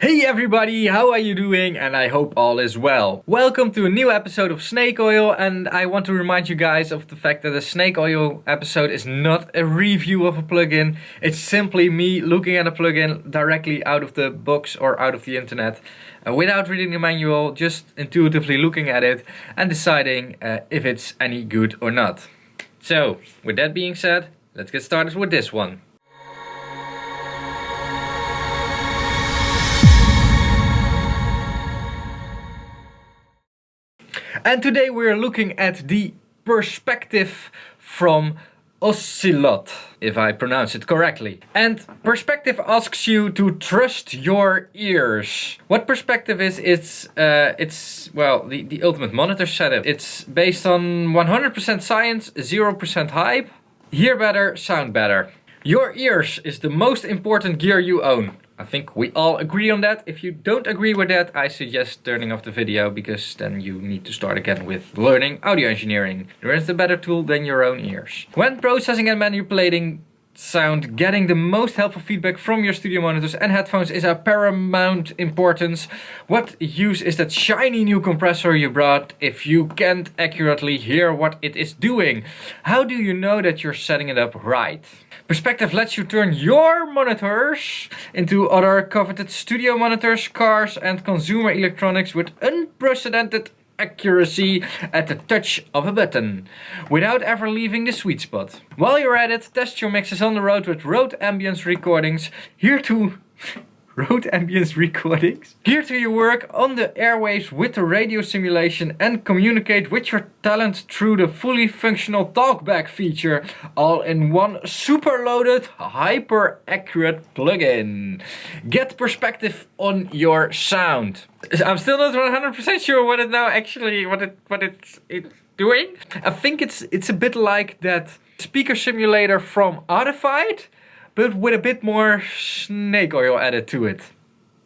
Hey everybody, how are you doing? And I hope all is well. Welcome to a new episode of Snake Oil, and I want to remind you guys of the fact that the Snake Oil episode is not a review of a plugin. It's simply me looking at a plugin directly out of the box or out of the internet without reading the manual, just intuitively looking at it and deciding if it's any good or not. So, with that being said, let's get started with this one. And today we're looking at the Perspective from Oscillot, if I pronounce it correctly. And Perspective asks you to trust your ears. What Perspective is, it's the ultimate monitor setup. It's based on 100% science, 0% hype. Hear better, sound better. Your ears is the most important gear you own. I think we all agree on that. If you don't agree with that, I suggest turning off the video, because then you need to start again with learning audio engineering. There is a better tool than your own ears. When processing and manipulating sound, getting the most helpful feedback from your studio monitors and headphones is of paramount importance. What use is that shiny new compressor you brought if you can't accurately hear what it is doing? How do you know that you're setting it up right? Perspective lets you turn your monitors into other coveted studio monitors, cars and consumer electronics with unprecedented accuracy at the touch of a button, without ever leaving the sweet spot. While you're at it, test your mixes on the road with Road Ambience recordings. Here to you work on the airwaves with the radio simulation and communicate with your talent through the fully functional talkback feature, all in one super loaded, hyper accurate plugin. Get Perspective on your sound. I'm still not 100% sure what it's doing. I think it's a bit like that speaker simulator from Audified, but with a bit more snake oil added to it.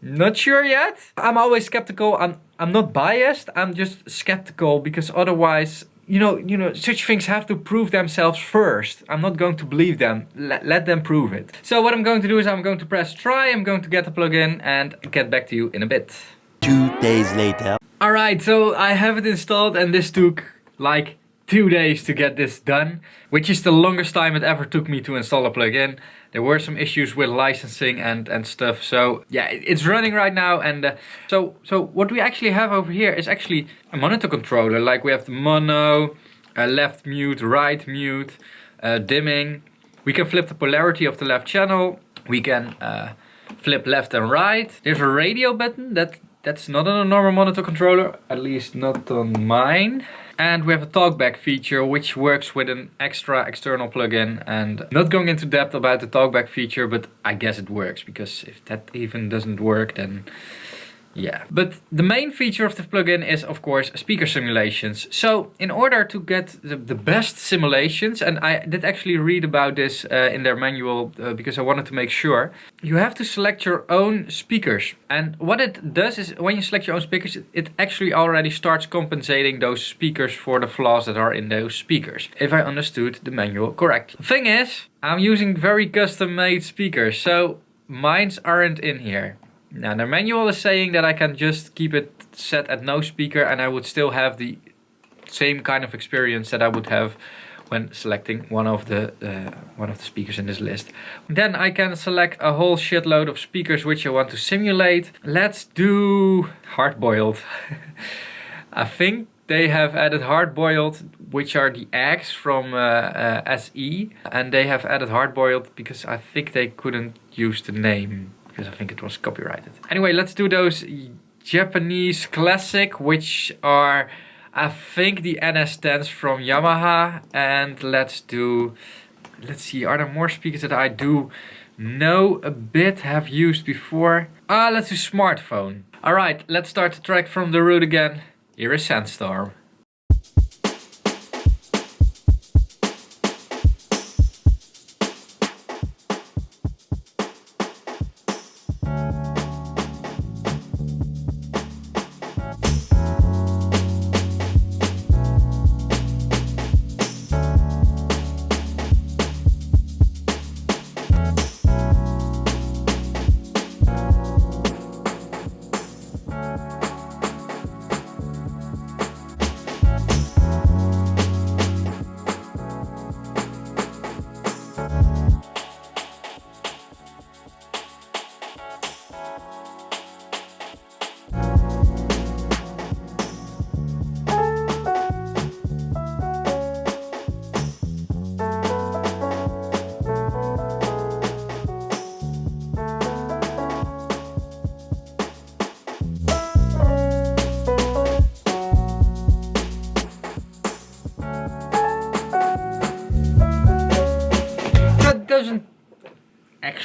Not sure yet. I'm always skeptical. I'm not biased. I'm just skeptical, because otherwise, you know, such things have to prove themselves first. I'm not going to believe them. Let them prove it. So what I'm going to do is I'm going to press try. I'm going to get the plugin and get back to you in a bit. 2 days later. Alright, so I have it installed, and this took like 2 days to get this done, which is the longest time it ever took me to install a plugin. There were some issues with licensing and stuff, so yeah, it's running right now. And so what we actually have over here is actually a monitor controller. Like, we have the mono, left mute, right mute, dimming. We can flip the polarity of the left channel. We can flip left and right. There's a radio button that's not on a normal monitor controller, at least not on mine. And we have a talkback feature, which works with an extra external plugin. And not going into depth about the talkback feature, but I guess it works, because if that even doesn't work, then yeah. But the main feature of the plugin is, of course, speaker simulations. So in order to get the best simulations, and I did actually read about this in their manual, because I wanted to make sure, you have to select your own speakers. And what it does is, when you select your own speakers, it actually already starts compensating those speakers for the flaws that are in those speakers, if I understood the manual correctly. The thing is, I'm using very custom made speakers, so mines aren't in here. Now, the manual is saying that I can just keep it set at no speaker, and I would still have the same kind of experience that I would have when selecting one of the speakers in this list. Then I can select a whole shitload of speakers which I want to simulate. Let's do hard-boiled. I think they have added hard-boiled, which are the eggs from SE, and they have added hard-boiled because I think they couldn't use the name, because I think it was copyrighted. Anyway, let's do those Japanese classic, which are, I think, the NS10s from Yamaha. And let's see, are there more speakers that I do know a bit, have used before? Let's do smartphone. Alright, let's start the track from the root again. Here is Ascent Star.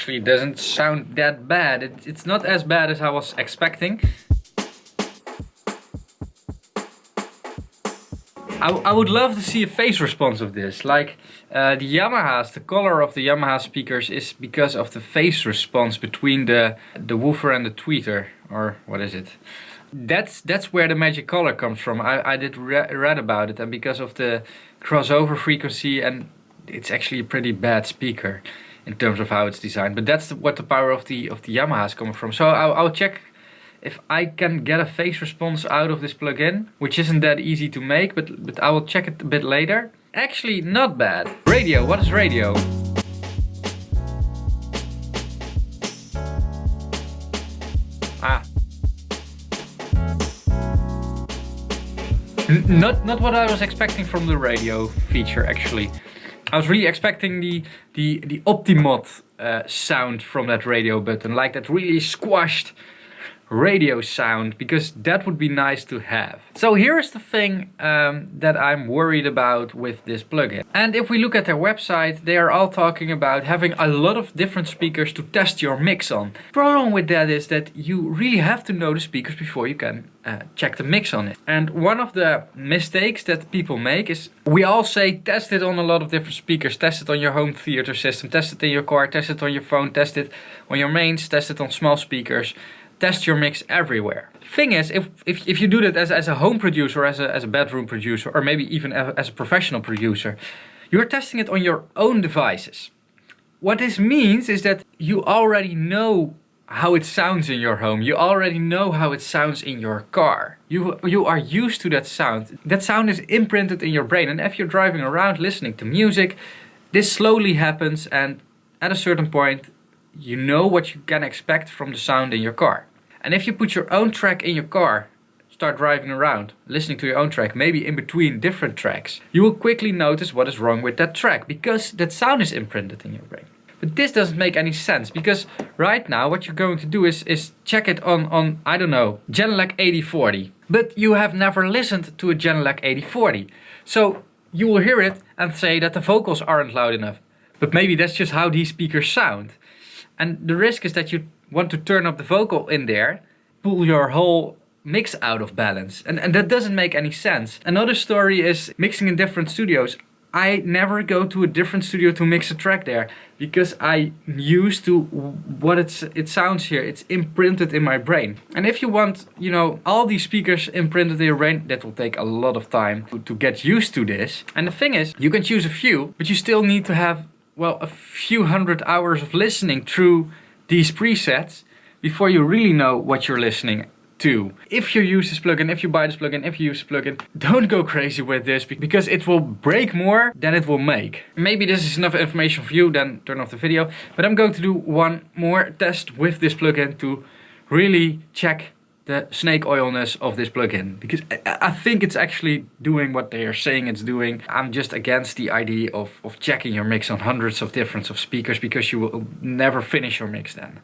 actually doesn't sound that bad. It's not as bad as I was expecting. I would love to see a phase response of this. Like the Yamahas, the color of the Yamaha speakers is because of the phase response between the woofer and the tweeter, or what is it? That's where the magic color comes from. I did read about it, and because of the crossover frequency, and it's actually a pretty bad speaker in terms of how it's designed. But that's what the power of the Yamaha is coming from. So I'll check if I can get a phase response out of this plugin, which isn't that easy to make, but I will check it a bit later. Actually, not bad. Radio, what is radio? Ah. Not what I was expecting from the radio feature, actually. I was really expecting the Optimod sound from that radio button, like that really squashed radio sound, because that would be nice to have. So here's the thing that I'm worried about with this plugin. And if we look at their website, they are all talking about having a lot of different speakers to test your mix on. The problem with that is that you really have to know the speakers before you can check the mix on it. And one of the mistakes that people make is, we all say test it on a lot of different speakers, test it on your home theater system, test it in your car, test it on your phone, test it on your mains, test it on small speakers. Test your mix everywhere. Thing is, if you do that as a home producer, as a bedroom producer, or maybe even as a professional producer, you're testing it on your own devices. What this means is that you already know how it sounds in your home. You already know how it sounds in your car. You are used to that sound. That sound is imprinted in your brain. And if you're driving around listening to music, this slowly happens, and at a certain point, you know what you can expect from the sound in your car. And if you put your own track in your car, start driving around, listening to your own track, maybe in between different tracks, you will quickly notice what is wrong with that track, because that sound is imprinted in your brain. But this doesn't make any sense, because right now what you're going to do is check it on I don't know, Genelec 8040. But you have never listened to a Genelec 8040. So you will hear it and say that the vocals aren't loud enough. But maybe that's just how these speakers sound. And the risk is that you want to turn up the vocal in there, pull your whole mix out of balance. And that doesn't make any sense. Another story is mixing in different studios. I never go to a different studio to mix a track there, because I'm used to what it sounds here. It's imprinted in my brain. And if you want, you know, all these speakers imprinted in your brain, that will take a lot of time to get used to this. And the thing is, you can choose a few, but you still need to have, well, a few hundred hours of listening through these presets before you really know what you're listening to. If you use this plugin, if you buy this plugin, if you use this plugin, don't go crazy with this, because it will break more than it will make. Maybe this is enough information for you, then turn off the video. But I'm going to do one more test with this plugin to really check the snake oilness of this plugin, because I think it's actually doing what they are saying it's doing. I'm just against the idea of checking your mix on hundreds of different speakers, because you will never finish your mix then.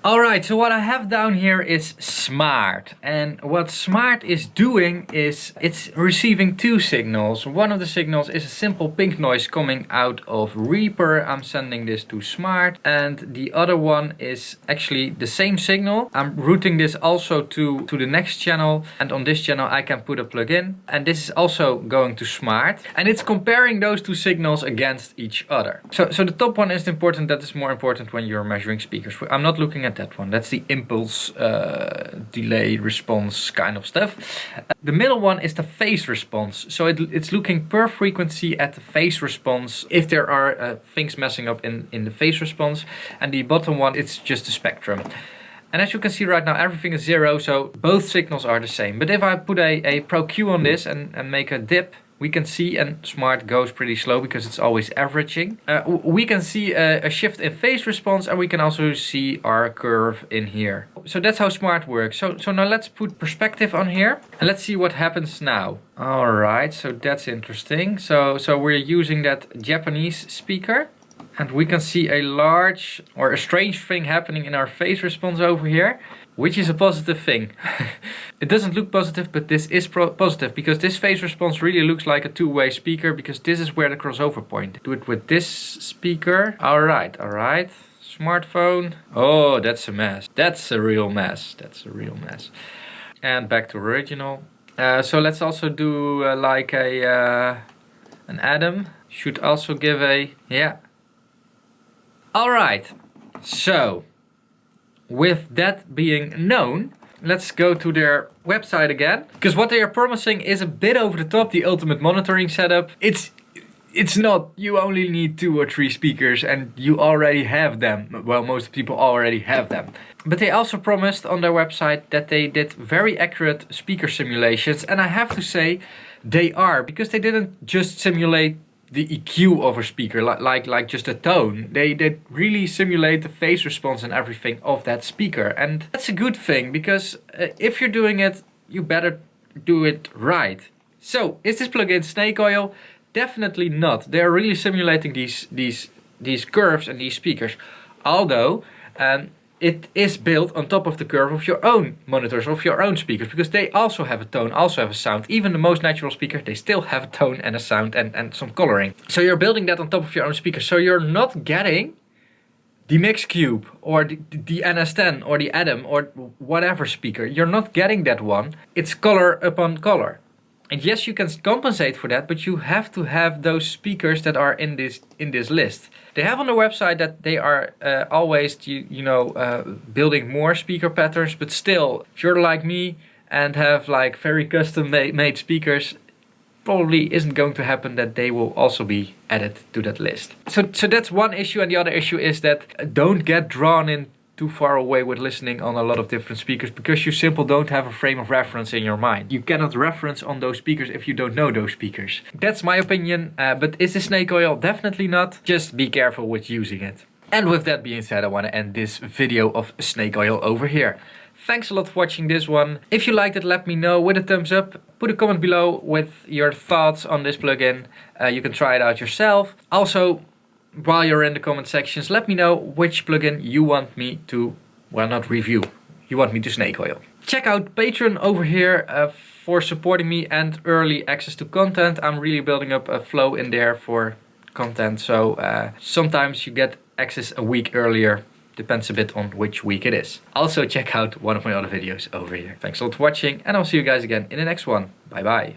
Alright, so what I have down here is Smart. And what Smart is doing is it's receiving two signals. One of the signals is a simple pink noise coming out of Reaper. I'm sending this to Smart. And the other one is actually the same signal. I'm routing this also to the next channel. And on this channel I can put a plugin. And this is also going to Smart. And it's comparing those two signals against each other. So the top one is important. That is more important when you're measuring speakers. I'm not looking at that one. That's the impulse, delay, response kind of stuff. The middle one is the phase response. So it's looking per frequency at the phase response if there are things messing up in the phase response. And the bottom one, it's just the spectrum. And as you can see right now, everything is 0, so both signals are the same. But if I put a Pro Q on this and make a dip, we can see, and Smart goes pretty slow because it's always averaging. We can see a shift in phase response, and we can also see our curve in here. So that's how Smart works. So now let's put Perspective on here, and let's see what happens now. Alright, so that's interesting. So we're using that Japanese speaker, and we can see a large or a strange thing happening in our phase response over here, which is a positive thing. It doesn't look positive, but this is positive, because this phase response really looks like a two-way speaker, because this is where the crossover point. Do it with this speaker. Alright. Smartphone. Oh, that's a mess. That's a real mess. That's a real mess. And back to original. So let's also do like an Adam. Should also give a, yeah. Alright, so with that being known, let's go to their website again. Because what they are promising is a bit over the top, the ultimate monitoring setup. It's not, you only need 2 or 3 speakers and you already have them. Well, most people already have them. But they also promised on their website that they did very accurate speaker simulations. And I have to say, they are. Because they didn't just simulate the EQ of a speaker, like just a tone. They did really simulate the phase response and everything of that speaker. And that's a good thing, because if you're doing it, you better do it right. So, is this plugin snake oil? Definitely not. They're really simulating these curves and these speakers. Although it is built on top of the curve of your own monitors, of your own speakers, because they also have a tone, also have a sound. Even the most natural speaker, they still have a tone and a sound and some coloring. So you're building that on top of your own speakers. So you're not getting the Mix Cube or the NS10 or the Adam or whatever speaker. You're not getting that one. It's color upon color. And yes, you can compensate for that, but you have to have those speakers that are in this list. They have on their website that they are always, building more speaker patterns, but still, if you're like me and have like very custom made speakers, probably isn't going to happen that they will also be added to that list. So that's one issue, and the other issue is that don't get drawn in too far away with listening on a lot of different speakers, because you simply don't have a frame of reference in your mind. You cannot reference on those speakers if you don't know those speakers. That's my opinion, but is this snake oil? Definitely not. Just be careful with using it. And with that being said, I want to end this video of snake oil over here. Thanks a lot for watching this one. If you liked it, let me know with a thumbs up. Put a comment below with your thoughts on this plugin. You can try it out yourself. Also, while you're in the comment sections, let me know which plugin you want me to, well, not review, you want me to snake oil. Check out Patreon over here for supporting me and early access to content. I'm really building up a flow in there for content, so sometimes you get access a week earlier. Depends a bit on which week it is. Also check out one of my other videos over here. Thanks a lot for watching, and I'll see you guys again in the next one. Bye bye.